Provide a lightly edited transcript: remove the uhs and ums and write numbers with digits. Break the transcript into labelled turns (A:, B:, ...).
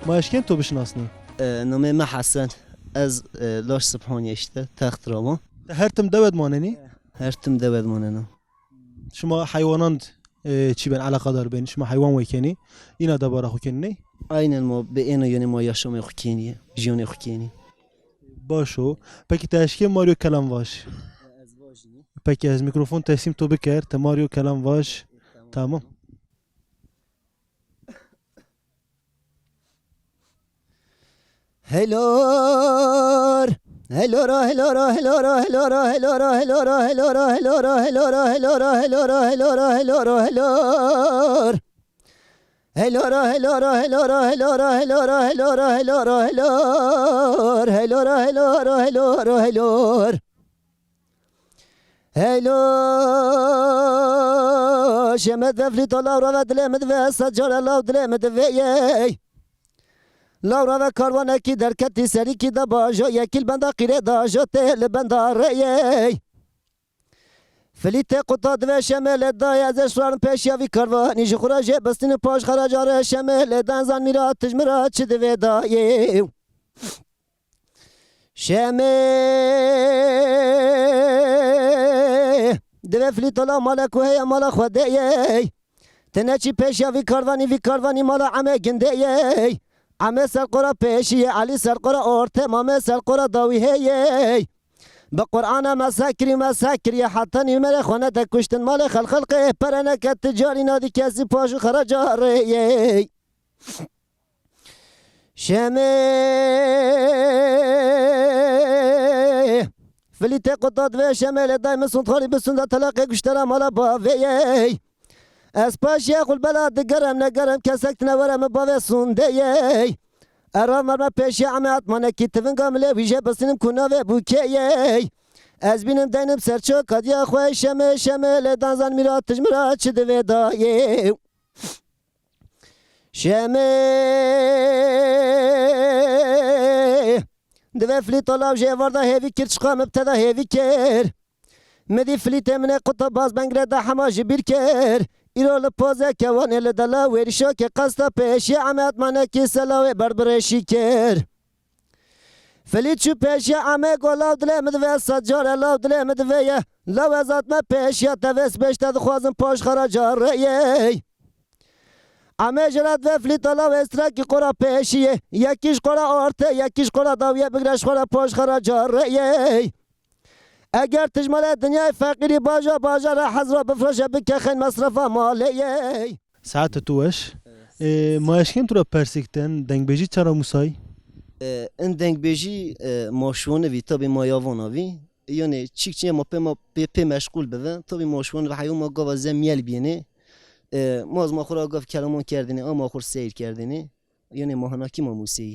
A: ما اشکن تو بشناسنی
B: نامه ما حسن از لاش سبحانی اشته تخت راما
A: هر تم دود ماننی
B: هر تم دود ماننا
A: شما حیوانات چی بین علاقه دار بین شما حیوان ویکنی اینا دباره خو کنی
B: aynen ما به اینو یعنی ما yaşamaya خوکینیه جیونه خوکینی
A: باشو پکی تشکیل ماریو کلام واش پکی از میکروفون تسلیم تو بکر تا ماریو کلام واش تمام
B: هلور هلورا هلورا هلورا هلورا هلورا هلورا هلورا هلورا هلورا هلورا هلورا هلورا هلورا هلور هلورا هلورا هلورا هلورا هلورا هلورا هلورا هلور هلورا هلورا هلورا هلور هلو شمد فليت الله رفت لمد في سجل الله دلمد في لورا و کاروانه کی در کتی سری کی دا باجا یکیل بندا قیره دا جا تل بندا ریی فلیت قطاد و شمل دا ازش رارن پیش یاوی کاروانی جخورا جه بستین پاش خراجاره شمل دنزان میرا تجمرا چه دوی دایی شمل دوی فلیت الله مالا کوهی مالا خوده یی تنه چی پیش یاوی کاروانی مالا عمه گنده یی عمه سرقرا پیشی علی سرقرا اورته مامه سرقرا داوی هی به قرآن مسکری حتی نیمه خانه تکشتن مال خلقه پرنک تجاری نادی کسی پاشو خراجاره شمه فلیت قطاد و شمل دایم سنتخاری بسنده تلاقی گشتره مالا باوی از پاش یخول بلا دگرم نگرم کسک نورم باوی سنده یی ارام مرمه پیشی عمه اتمانه کی تونگام لیویجه بسینم کناوه بوکه یی از بینم دینم سرچو کدیا خواه شمه لدانزان میرا تجمرا چه دوی دایی شمه دوی فلیت الله جه ورده هیوی کر چقا مبتدا هیوی کر مدی فلیت منه قطع باز بنگره ده حماج بیر کر ایرال پازه کوانه لدلا ویرشا که قصد پیشی عمد منه کی سلاوی بربرشی کر فلیت چو پیشی عمه گلاو دله مدوه سجار الاو دله مدوه لو ازاد ما پیشی توس بشته دخوازم پاش خراجار ریی عمه جرد و فلیت الاو استرکی قرا پیشیه یکیش قرا آرته یکیش قرا داویه بگرش قرا پاش خراجار ریی اگر تجمل دنیای فقیری باجا را حضرا بفرشه بکه خین مصرفه مالیه
A: ساعت توش ما اشکن تو را پرسیکتن دنگ بیجی چرا موسای
B: این دنگ بیجی ماشونه وی تابی مایاوانا وی یعنی چیک ما پی مشغول ببن تابی ماشونه و حیوم ما گاوا زمیل بینه ما از ما خورا گاف کلمان کردنی اما خور سیر کردنی یعنی ما هناکی ما موسی